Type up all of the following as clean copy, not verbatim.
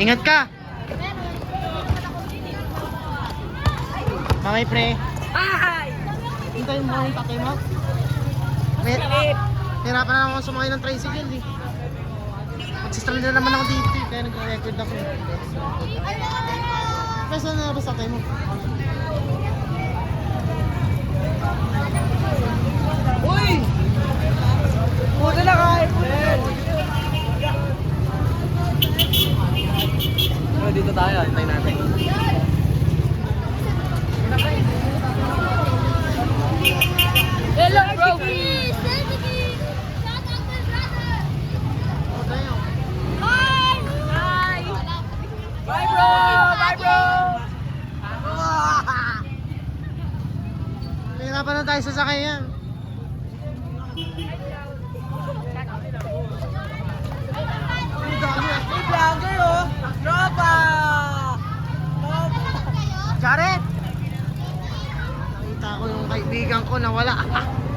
Ingat ka. Mamay pre. Ay! Hintayin mo yung tatay mo. Hirapan na naman sumakay ng tricycle eh. Magsistrand na naman ako dito eh. Kaya nag-record ako. Kaya saan na ba tatay mo? Uy! Puto na kahit. Dito tayo, hintayin natin. Hello, bro! Hi! Bye, bro! Bye, bro! Hirapan na tayo sa sakayan. May vlogger, oh! Tropa! Jared! Nakita ko yung kaibigan ko na wala.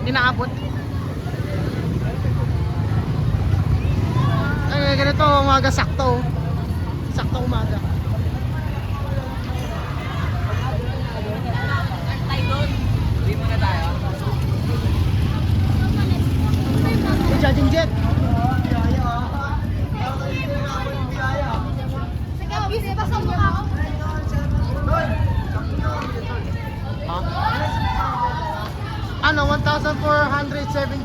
Hindi naabot. Ay, ganito umaga sakto. Sakto umaga. Hindi muna tayo. May judging jet. Ha? Ano? 1,470.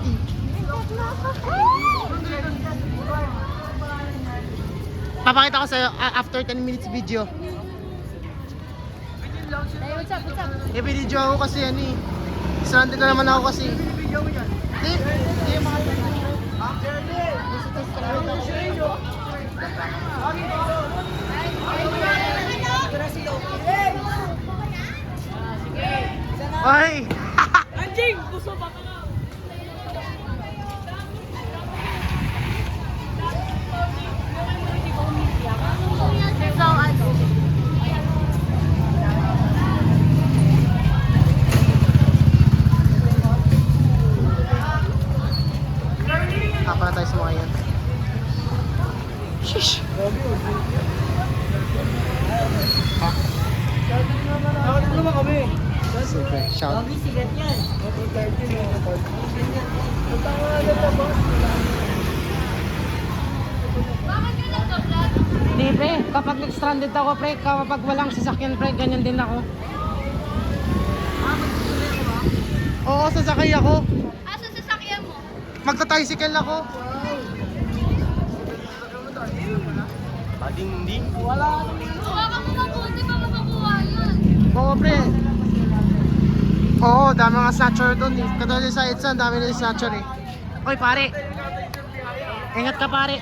Papakita ko sa'yo after 10 minutes video. What's up? What's up? I-video ako kasi ano eh. Stranded na naman ako kasi. Hindi yung mga Ay! Anjing! Puso pa ka na! Hapa na tayo sa mga yan. Shish! Nakatid naman kami. Super. Shout. Sigat yan. Hindi pre, kapag nag-stranded ako pre, kapag walang sasakyan pre, ganyan din ako. Oo, sasakay ako. Asa sasakyan mo? Magta-tricycle ako. Pading-ding. Hawakan mo mabuti para makuha yan. Oo pre. Oo, dami mga snatcher doon eh. Katulad sa Edson, dami na yung snatcher eh. Oy pare. Ingat ka pare.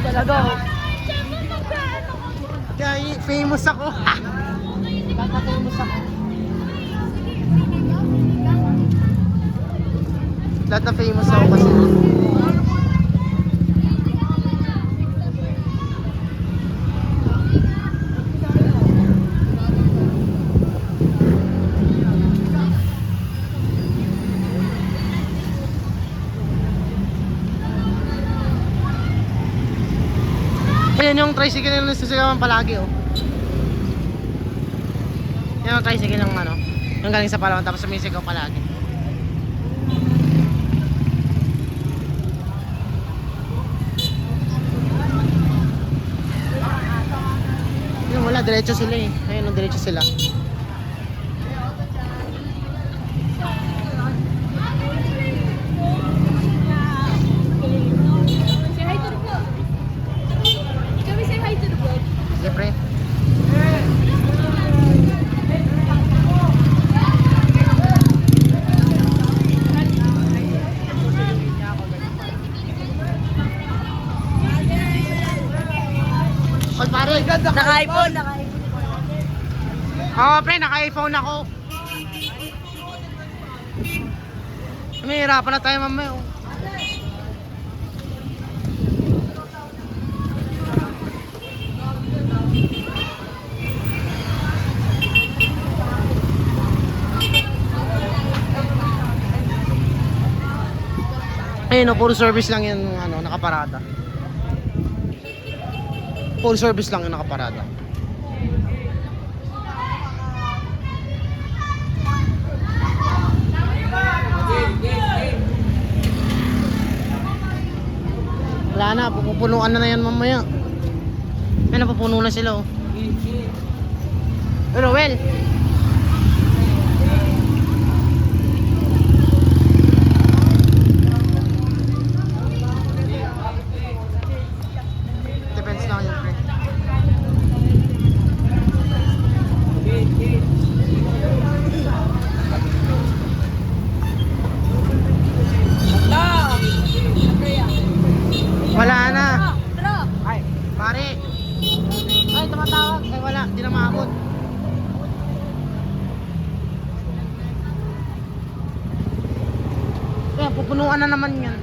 Talaga. Kaya famous ako. Famous ako. Lahat na famous ako kasi. Ayan yung tricycle na nasisigawan palagi oh. Yan yung tricycle ng ano, yung galing sa Palawan tapos sumisigaw palagi. Yun wala, diretso sila eh. Ayun, diretso sila. Say hi to the vlog. Can we say hi to the vlog? Siyempre. Oy pare, Naka-iPhone. Oo pre, naka-iPhone ako. May hirapan na tayo mamaya oh. Ayun o, puro service lang yung ano, nakaparada. Full service lang yung nakaparada. Wala na, pupunuan na yan mamaya. Ay, napupuno na sila oh. Pero well, depends lang yun, pre. Wala na. Tara! Ay, pare. Ay, tumatawag. Ay, wala. Di na maabot. Kaya, pupunuan na naman yan.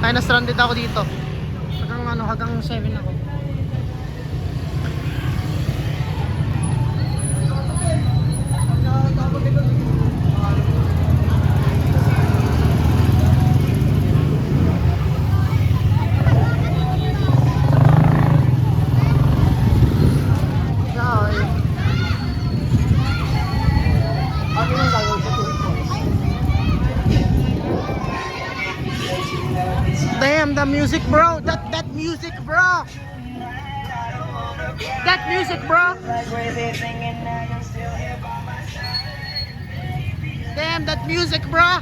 Kaya na-stranded ako dito. Hanggang 7 ako. Damn, the music, bro. That music, bro. That music, bro. Damn, that music, bro.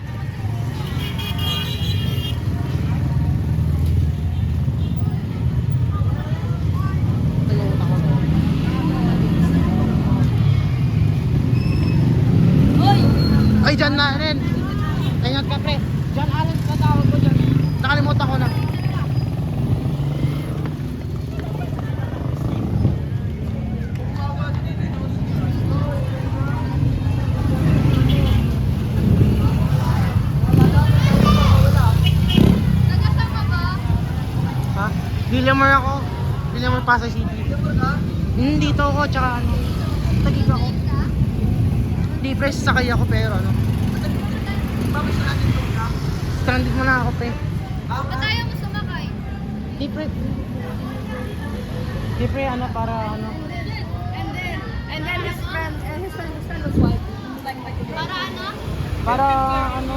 Hoy! Ay, dyan na rin. Ingat ka, pre. Dyan, Alan, patawag ko dyan. Nakalimutan ko na. Nagasama ba? Ha? Villamor ako. Villamor, Pasay City. Dito ako, tsaka ano. Tagig ako. Di fresh sakay ako, pero ano. Stranded mo na ako, pre. Ba't ayaw mo sumakay? Di pre, ano, para ano. And then his friend was white. Para ano? Para ano,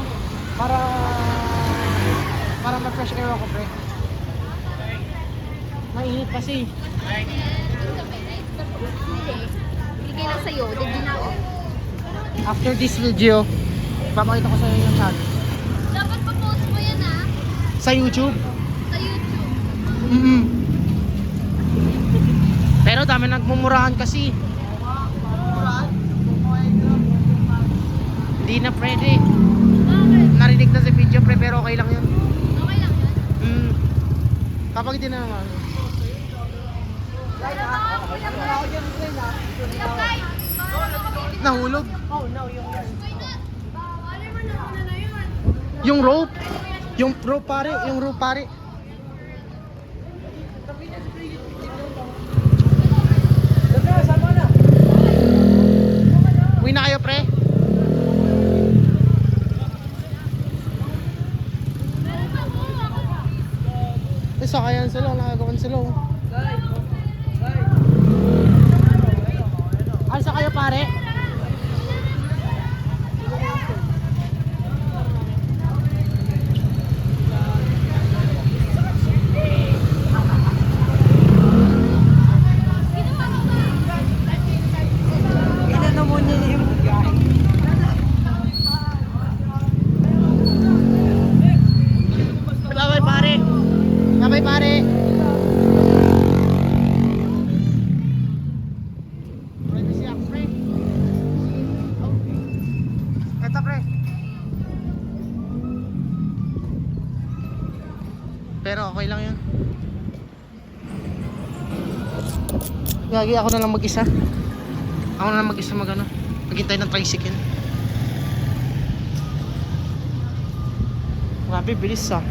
para mag-fresh air ako, pre. Mainit kasi. Bigay lang sa'yo, hindi na ako. After this video, papakita ko sa inyo yung channel. Dapat pa-post mo yan ah. Sa YouTube. Sa YouTube. Pero dami nagmumurahan kasi. Hindi na pwede. Bakit? Narinig na sa video, pre, pero okay lang yun. Okay lang yun. Papagitin na naman. Nahulog. Why not? Bawal mo na una na yun. Yung rope. Yung rope, pare. Yung rope, pare. Uwi na kayo, pre. Sakayan sila, nakagawan sila. Alsa kayo, pare. Bye-bye, pare. Bye-bye, pare. Privacy ako, pre. Eto, pre. Pero okay lang yun. Gagi, ako na lang mag-isa. Ako na lang mag-isa mag-ano. Maghintay ng tricycle. Grabe, bilis ah.